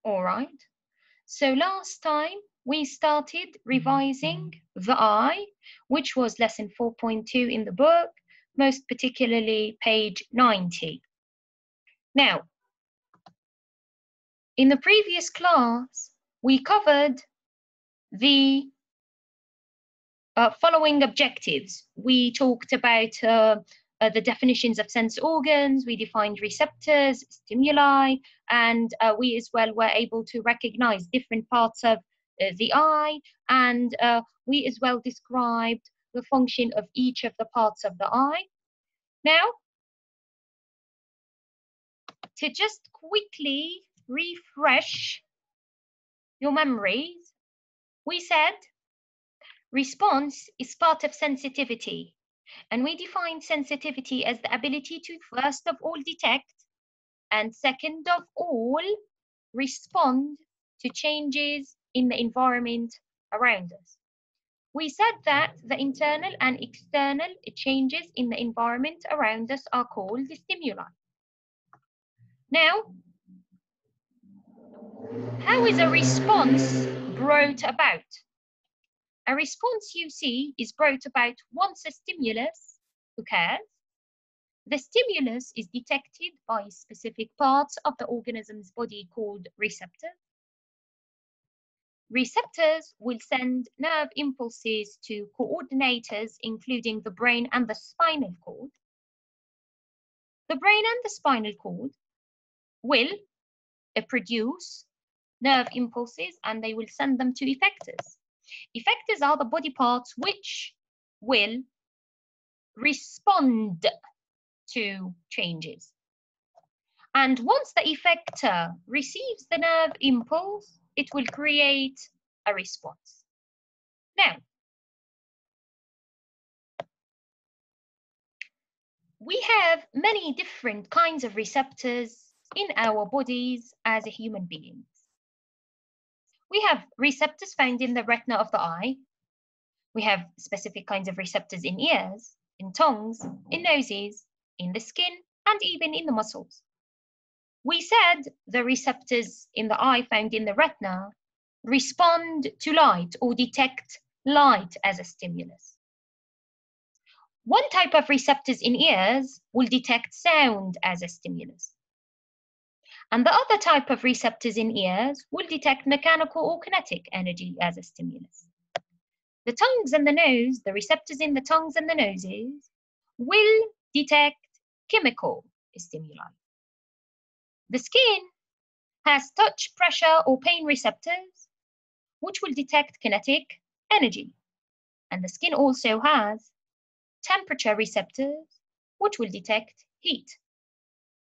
All right. So last time we started revising the eye, which was lesson 4.2 in the book, most particularly page 90. Now, in the previous class, we covered the following objectives. We talked about the definitions of sense organs, we defined receptors, stimuli, and we as well were able to recognize different parts of the eye, and we as well described the function of each of the parts of the eye. Now, to just quickly refresh your memories, we said response is part of sensitivity. And we define sensitivity as the ability to first of all detect and second of all respond to changes in the environment around us. We said that the internal and external changes in the environment around us are called the stimuli. Now, how is a response brought about? A response, you see, is brought about once a stimulus occurs. The stimulus is detected by specific parts of the organism's body called receptors. Receptors will send nerve impulses to coordinators, including the brain and the spinal cord. The brain and the spinal cord will produce nerve impulses and they will send them to effectors. Effectors are the body parts which will respond to changes. And once the effector receives the nerve impulse, it will create a response. Now, we have many different kinds of receptors in our bodies as human beings. We have receptors found in the retina of the eye. We have specific kinds of receptors in ears, in tongues, in noses, in the skin, and even in the muscles. We said the receptors in the eye found in the retina respond to light or detect light as a stimulus. One type of receptors in ears will detect sound as a stimulus. And the other type of receptors in ears will detect mechanical or kinetic energy as a stimulus. The tongues and the nose, the receptors in the tongues and the noses, will detect chemical stimuli. The skin has touch, pressure, or pain receptors, which will detect kinetic energy. And the skin also has temperature receptors, which will detect heat.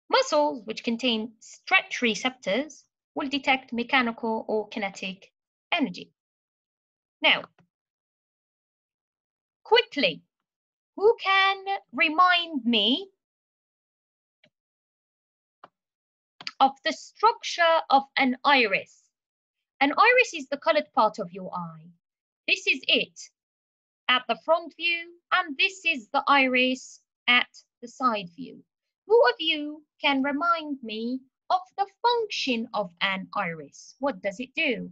Muscles, which contain stretch receptors, will detect mechanical or kinetic energy. Now, quickly, who can remind me of the structure of an iris? An iris is the colored part of your eye. This is it at the front view, and this is the iris at the side view. Who of you can remind me of the function of an iris? What does it do?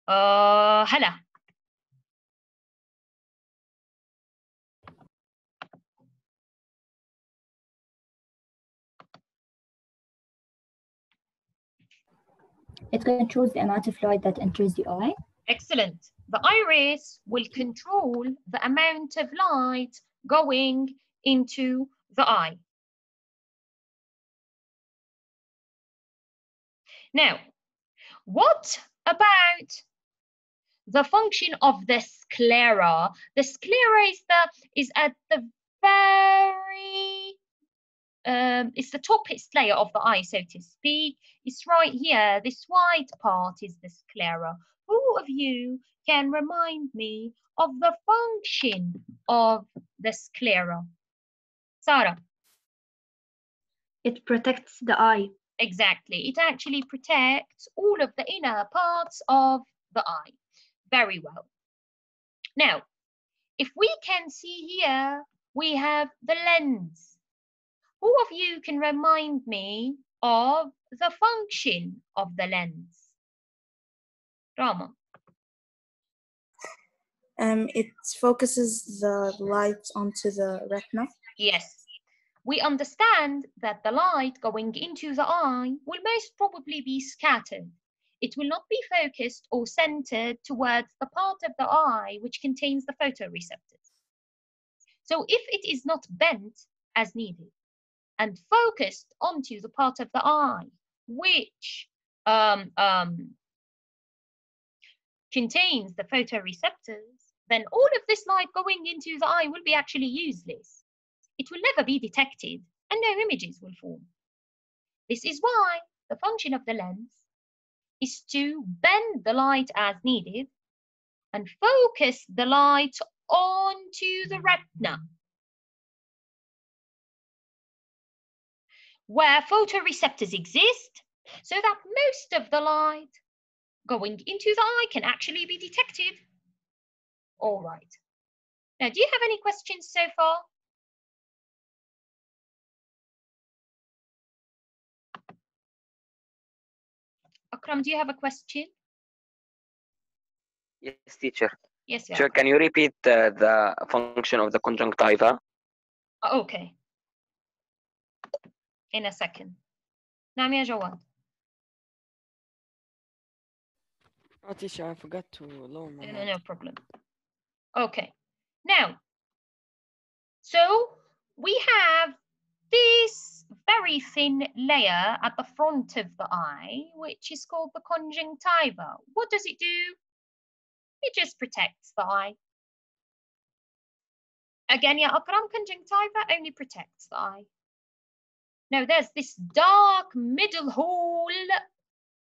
هلا. It controls the amount of light that enters the eye. Excellent. The iris will control the amount of light going into the eye. Now, what about the function of the sclera? The sclera is at the very it's the toppest layer of the eye, so to speak. It's right here. This white part is the sclera. Who of you can remind me of the function of the sclera? Sarah. It protects the eye. Exactly. It actually protects all of the inner parts of the eye. Very well. Now, if we can see here we have the lens. Who of you can remind me of the function of the lens? Rama. It focuses the light onto the retina. Yes. We understand that the light going into the eye will most probably be scattered. It will not be focused or centered towards the part of the eye which contains the photoreceptors. So if it is not bent as needed and focused onto the part of the eye which contains the photoreceptors, then all of this light going into the eye will be actually useless. It will never be detected and no images will form. This is why the function of the lens is to bend the light as needed and focus the light onto the retina, where photoreceptors exist, so that most of the light going into the eye can actually be detected. All right. Now, do you have any questions so far? Akram, do you have a question? Yes, teacher. Yes, yeah. Teacher, can you repeat the function of the conjunctiva? Okay. In a second. نعم يا جواد. Oh, teacher, I forgot to lower my hand. No problem. Okay. Now, so we have this very thin layer at the front of the eye, which is called the conjunctiva. What does it do? It just protects the eye. Again, yeah, Akram, conjunctiva only protects the eye. Now, there's this dark middle hole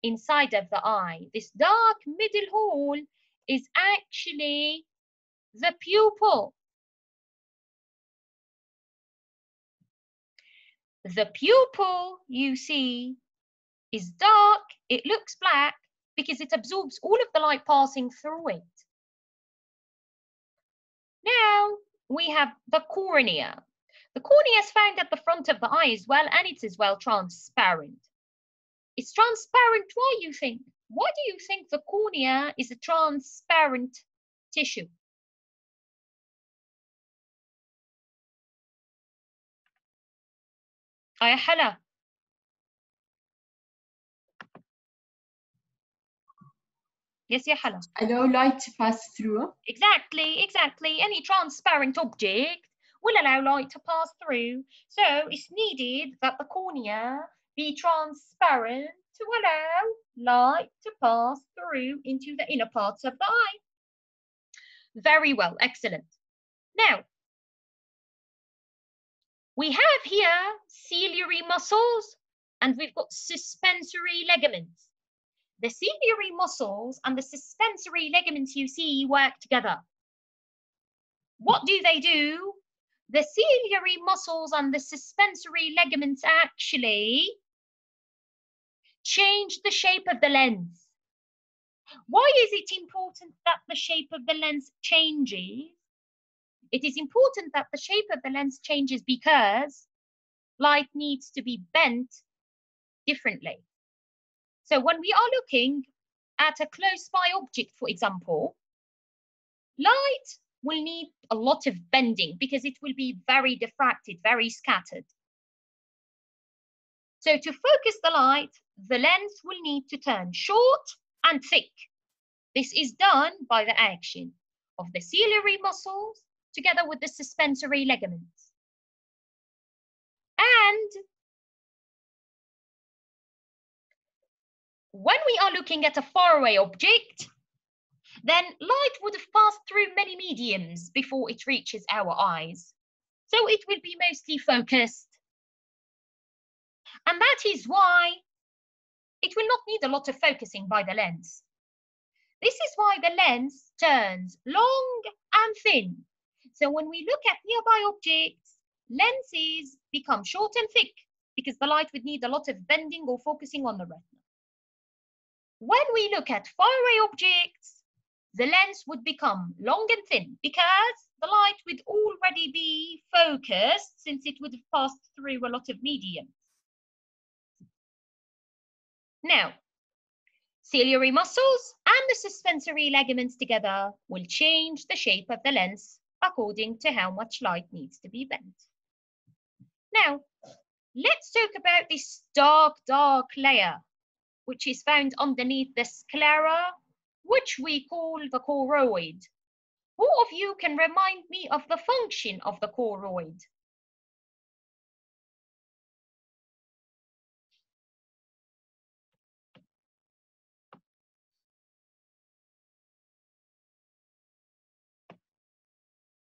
inside of the eye. This dark middle hole is actually the pupil. The pupil, you see, is dark. It looks black because it absorbs all of the light passing through it. Now, we have the cornea. The cornea is found at the front of the eye as well, and it's as well transparent. It's transparent. Why do you think? Why do you think the cornea is a transparent tissue? يا حلا. Yes, يا حلا. Allow light to pass through. Exactly. Any transparent object will allow light to pass through. So it's needed that the cornea be transparent to allow light to pass through into the inner parts of the eye. Very well, excellent. Now, we have here ciliary muscles and we've got suspensory ligaments. The ciliary muscles and the suspensory ligaments you see work together. What do they do? The ciliary muscles and the suspensory ligaments actually change the shape of the lens. Why is it important that the shape of the lens changes? It is important that the shape of the lens changes because light needs to be bent differently. So when we are looking at a close by object, for example, light will need a lot of bending because it will be very diffracted, very scattered. So to focus the light, the lens will need to turn short and thick. This is done by the action of the ciliary muscles together with the suspensory ligaments. And when we are looking at a faraway object, then light would have passed through many mediums before it reaches our eyes. So it will be mostly focused. And that is why it will not need a lot of focusing by the lens. This is why the lens turns long and thin. So when we look at nearby objects, lenses become short and thick because the light would need a lot of bending or focusing on the retina. When we look at faraway objects, the lens would become long and thin because the light would already be focused since it would have passed through a lot of mediums. Now, ciliary muscles and the suspensory ligaments together will change the shape of the lens according to how much light needs to be bent. Now, let's talk about this dark layer, which is found underneath the sclera, which we call the choroid. Who of you can remind me of the function of the choroid?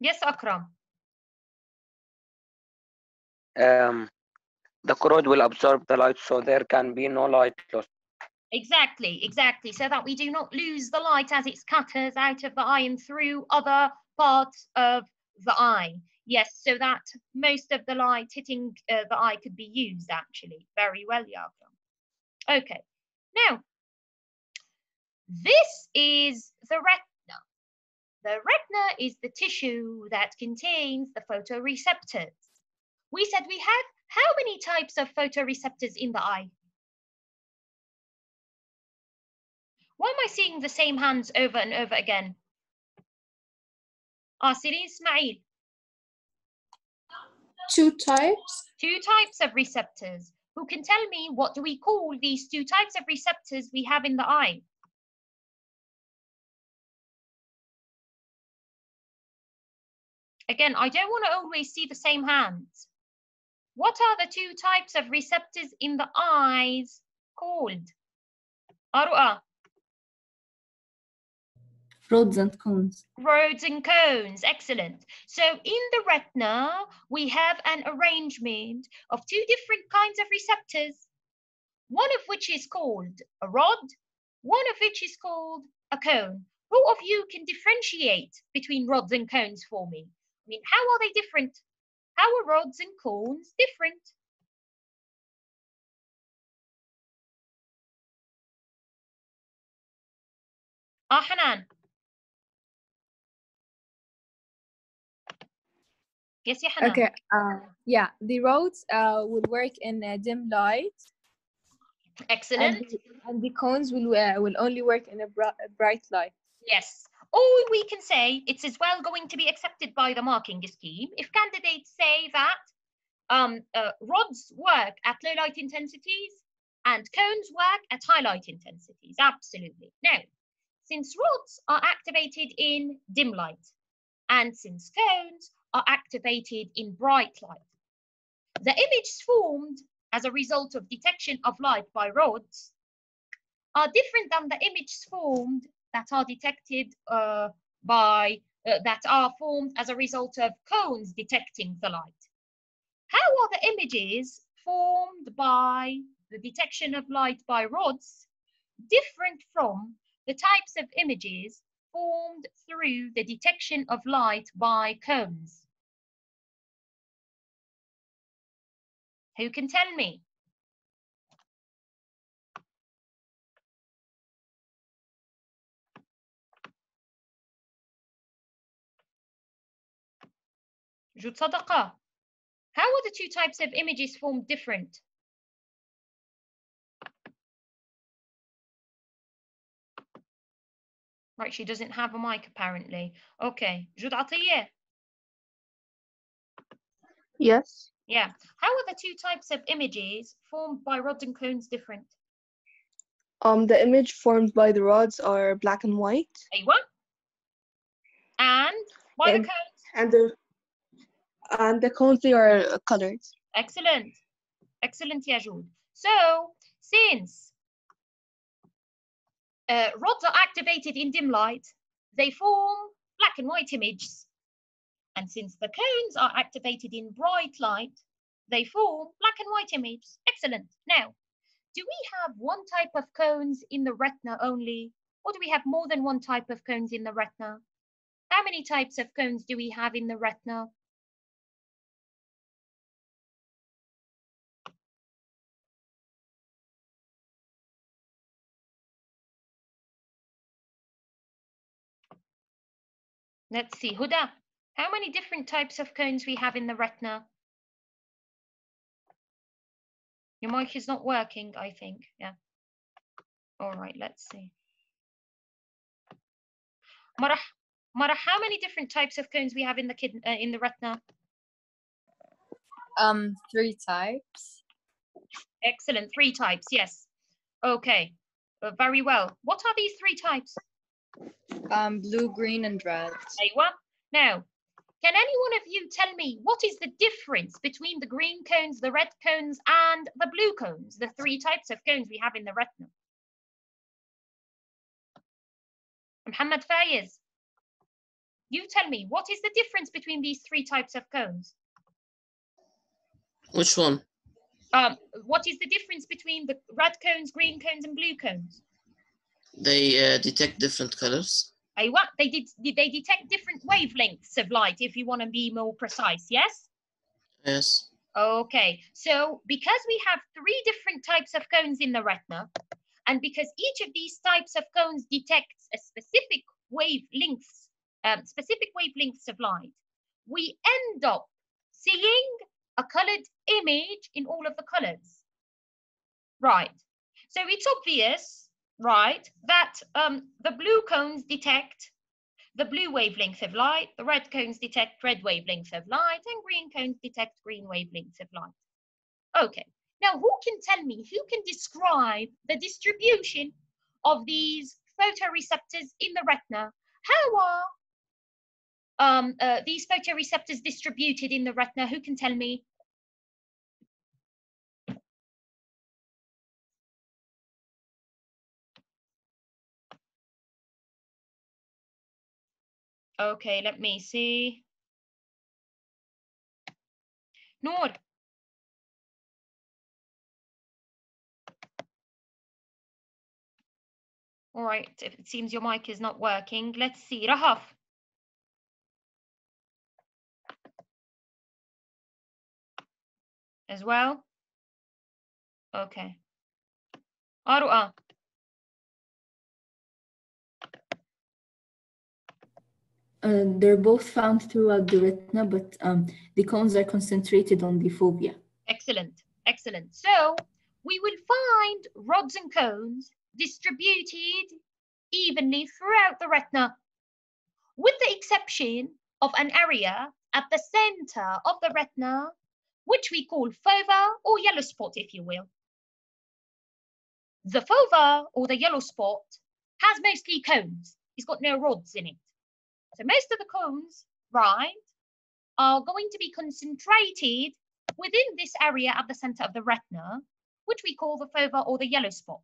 Yes, Akram. The choroid will absorb the light, so there can be no light loss. Exactly, so that we do not lose the light as it scatters out of the eye and through other parts of the eye. Yes, so that most of the light hitting the eye could be used, actually. Very well, Yakram. Okay, now, this is the retina. The retina is the tissue that contains the photoreceptors. We said we have how many types of photoreceptors in the eye? Why am I seeing the same hands over and over again? Sirin Ismail. 2 types. 2 types of receptors. Who can tell me what do we call these 2 types of receptors we have in the eye? Again, I don't want to always see the same hands. What are the 2 types of receptors in the eyes called? Arua. Rods and cones. Rods and cones, excellent. So in the retina, we have an arrangement of 2 different kinds of receptors, one of which is called a rod, one of which is called a cone. Who of you can differentiate between rods and cones for me? I mean, how are they different? How are rods and cones different? Hanan. Yes, ya Hanan. Okay. Yeah, the rods will work in dim light. Excellent. And the cones will only work in a bright light. Yes. Or we can say it's as well going to be accepted by the marking scheme if candidates say that rods work at low light intensities and cones work at high light intensities. Absolutely. Now, since rods are activated in dim light and since cones are activated in bright light, the images formed as a result of detection of light by rods are different than the images formed that are detected that are formed as a result of cones detecting the light. How are the images formed by the detection of light by rods different from the types of images formed through the detection of light by cones? Who can tell me? Jud Sadaqa. How are the 2 types of images formed different? Right, she doesn't have a mic apparently. Okay, Jud Atiyeh. Yes. Yeah. How are the 2 types of images formed by rods and cones different? The image formed by the rods are black and white. Aywa. And by the cones? And the cones, they are colored. Excellent. Excellent, Yajud. So, since rods are activated in dim light, they form black and white images. And since the cones are activated in bright light, they form black and white images. Excellent. Now, do we have 1 type of cones in the retina only? Or do we have more than 1 type of cones in the retina? How many types of cones do we have in the retina? Let's see, Huda. How many different types of cones we have in the retina? Your mic is not working, I think. Yeah. All right, let's see. Marah, how many different types of cones we have in the retina? 3 types. Excellent, 3 types, yes. Okay, very well. What are these 3 types? Blue, green, and red. Aywa. Now, can any one of you tell me what is the difference between the green cones, the red cones, and the blue cones, the 3 types of cones we have in the retina? Muhammad Fayez, you tell me, what is the difference between these 3 types of cones? Which one? What is the difference between the red cones, green cones, and blue cones? They detect different colors. Aywa, they detect different wavelengths of light, if you want to be more precise, yes? Yes. Okay, so because we have 3 different types of cones in the retina, and because each of these types of cones detects a specific wavelengths of light, we end up seeing a colored image in all of the colors. Right, so it's obvious, right, that the blue cones detect the blue wavelength of light, the red cones detect red wavelengths of light, and green cones detect green wavelengths of light. Okay, now who can tell me, who can describe the distribution of these photoreceptors in the retina? How are these photoreceptors distributed in the retina? Who can tell me? Okay, let me see. Noor. All right, it seems your mic is not working. Let's see. Rahaf. As well? Okay. Arua. They're both found throughout the retina, but the cones are concentrated on the fovea. Excellent, excellent. So we will find rods and cones distributed evenly throughout the retina, with the exception of an area at the center of the retina, which we call fova or yellow spot, if you will. The fova or the yellow spot has mostly cones. It's got no rods in it. So most of the cones, right, are going to be concentrated within this area at the center of the retina, which we call the fova or the yellow spot.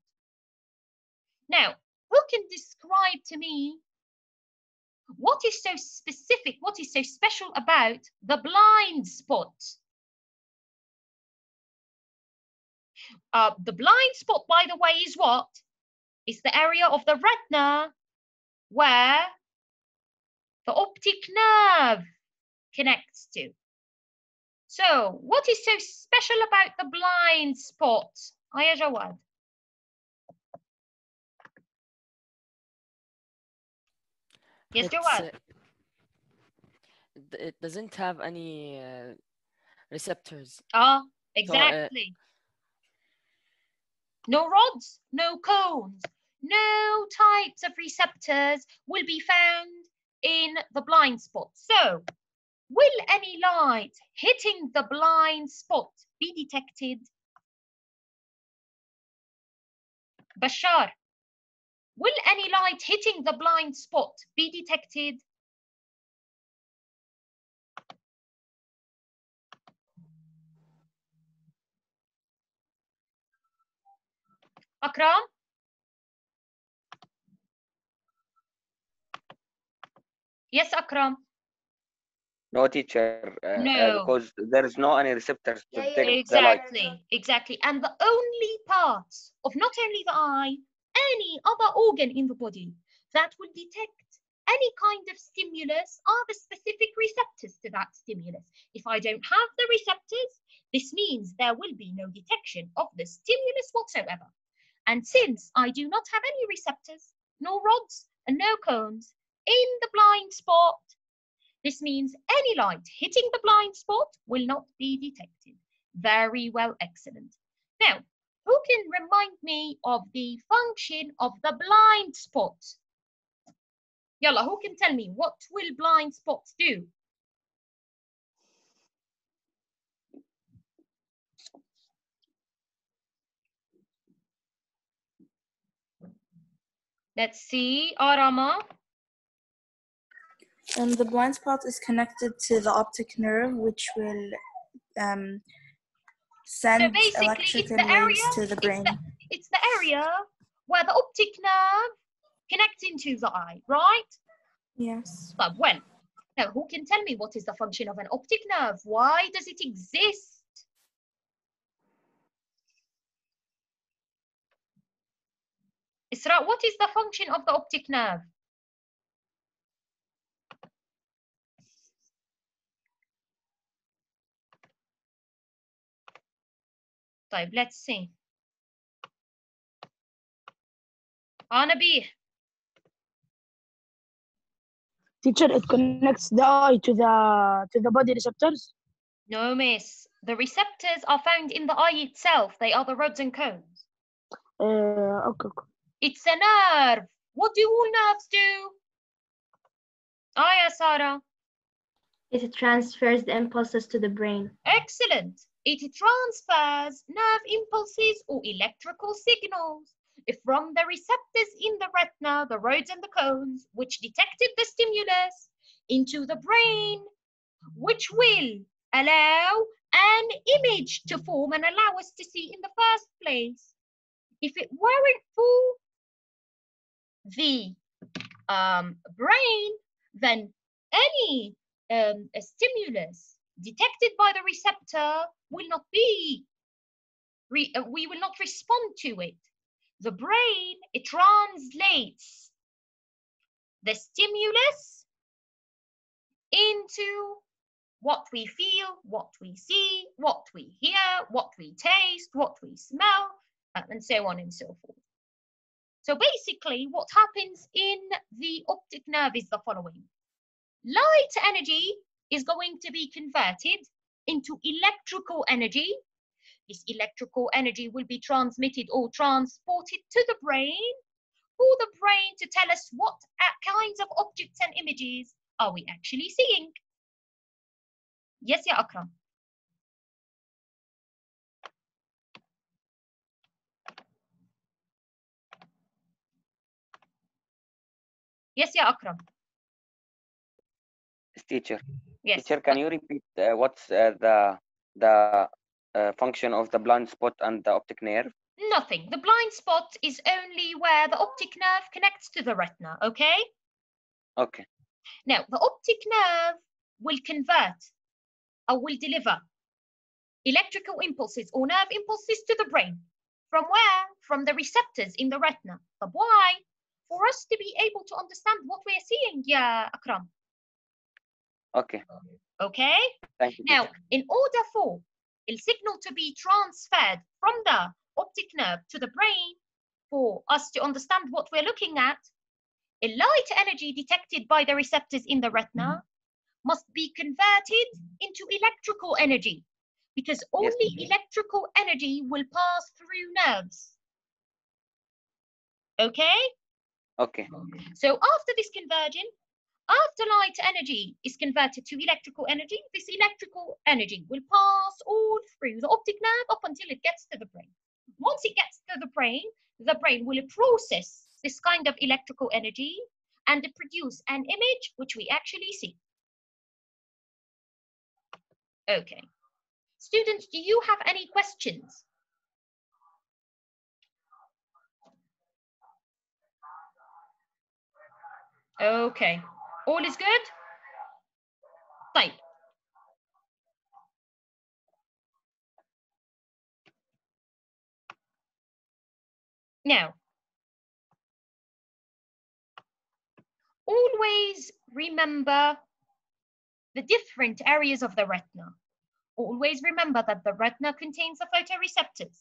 Now, who can describe to me what is so specific, what is so special about the blind spot? The blind spot, by the way, is what? It's the area of the retina where the optic nerve connects to. So, what is so special about the blind spot? Aya Jawad. Yes, Jawad. It doesn't have any receptors. Exactly. No rods, no cones, no types of receptors will be found in the blind spot. So, will any light hitting the blind spot be detected? Bashar, will any light hitting the blind spot be detected? Akram? Yes, Akram. No, teacher. No. Because there is no any receptors to detect the light. Exactly. And the only parts of not only the eye, any other organ in the body that will detect any kind of stimulus are the specific receptors to that stimulus. If I don't have the receptors, this means there will be no detection of the stimulus whatsoever. And since I do not have any receptors, no rods and no cones in the blind spot, This means any light hitting the blind spot will not be detected. Very well, excellent. Now, who can remind me of the function of the blind spot? Yalla, who can tell me what will blind spots do? Let's see, Arama. And the blind spot is connected to the optic nerve, which will send basically, electrical it's the waves area, to the brain. It's the area where the optic nerve connects into the eye, right? Yes. Well, now who can tell me what is the function of an optic nerve? Why does it exist? Isra, what is the function of the optic nerve? طيب, let's see. Nabi. Teacher, it connects the eye to the body receptors. No, miss. The receptors are found in the eye itself. They are the rods and cones. Okay. It's a nerve. What do all nerves do? Sarah. It transfers the impulses to the brain. Excellent. It transfers nerve impulses or electrical signals from the receptors in the retina, the rods and the cones, which detected the stimulus, into the brain, which will allow an image to form and allow us to see in the first place. If it weren't for the brain, then any stimulus detected by the receptor will not be, we will not respond to it. The brain, it translates the stimulus into what we feel, what we see, what we hear, what we taste, what we smell, and so on and so forth. So basically, what happens in the optic nerve is the following. Light energy is going to be converted into electrical energy. This electrical energy will be transmitted or transported to the brain for the brain to tell us what kinds of objects and images are we actually seeing. Yes, ya Akram. Yes, ya Akram. Teacher. Yes. Teacher, can you repeat what's the function of the blind spot and the optic nerve? Nothing. The blind spot is only where the optic nerve connects to the retina, okay? Okay. Now, the optic nerve will convert or will deliver electrical impulses or nerve impulses to the brain. From where? From the receptors in the retina. But why? For us to be able to understand what we're seeing, ya Akram. Okay. Okay? Thank you. Now, Teacher. in order for a signal to be transferred from the optic nerve to the brain, for us to understand what we're looking at, a light energy detected by the receptors in the retina must be converted into electrical energy, because only electrical energy will pass through nerves. Okay? Okay. So after this conversion, after light energy is converted to electrical energy, this electrical energy will pass all through the optic nerve up until it gets to the brain. Once it gets to the brain will process this kind of electrical energy and produce an image which we actually see. Okay. Students, do you have any questions? Okay. All is good? Fine. Now, always remember the different areas of the retina. Always remember that the retina contains the photoreceptors,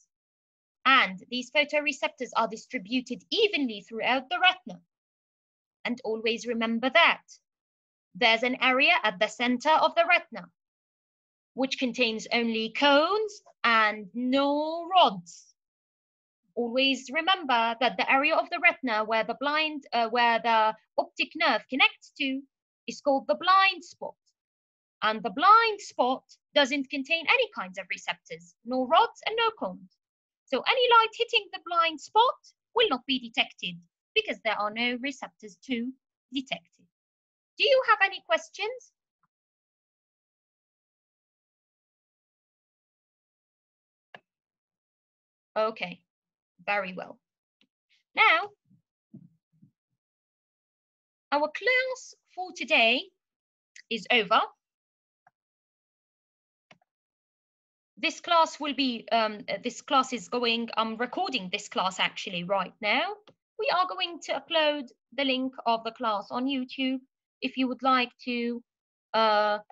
and these photoreceptors are distributed evenly throughout the retina. And always remember that there's an area at the center of the retina, which contains only cones and no rods. Always remember that the area of the retina where the optic nerve connects to is called the blind spot. And the blind spot doesn't contain any kinds of receptors, no rods and no cones. So any light hitting the blind spot will not be detected because there are no receptors to detect it. Do you have any questions? Okay, very well. Now, our class for today is over. This class will be, I'm recording this class actually right now. We are going to upload the link of the class on YouTube. If you would like to go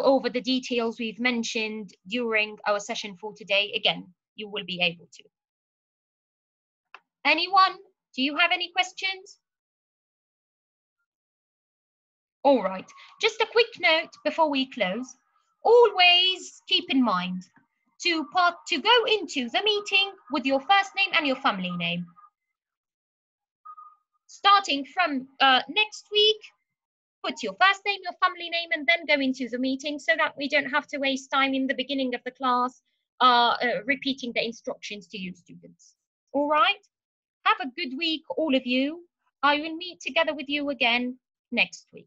over the details we've mentioned during our session for today, again, you will be able to. Anyone, do you have any questions? All right, just a quick note before we close. Always keep in mind to go into the meeting with your first name and your family name. Starting from next week, put your first name, your family name, and then go into the meeting so that we don't have to waste time in the beginning of the class repeating the instructions to you students. All right, have a good week, all of you. I will meet together with you again next week.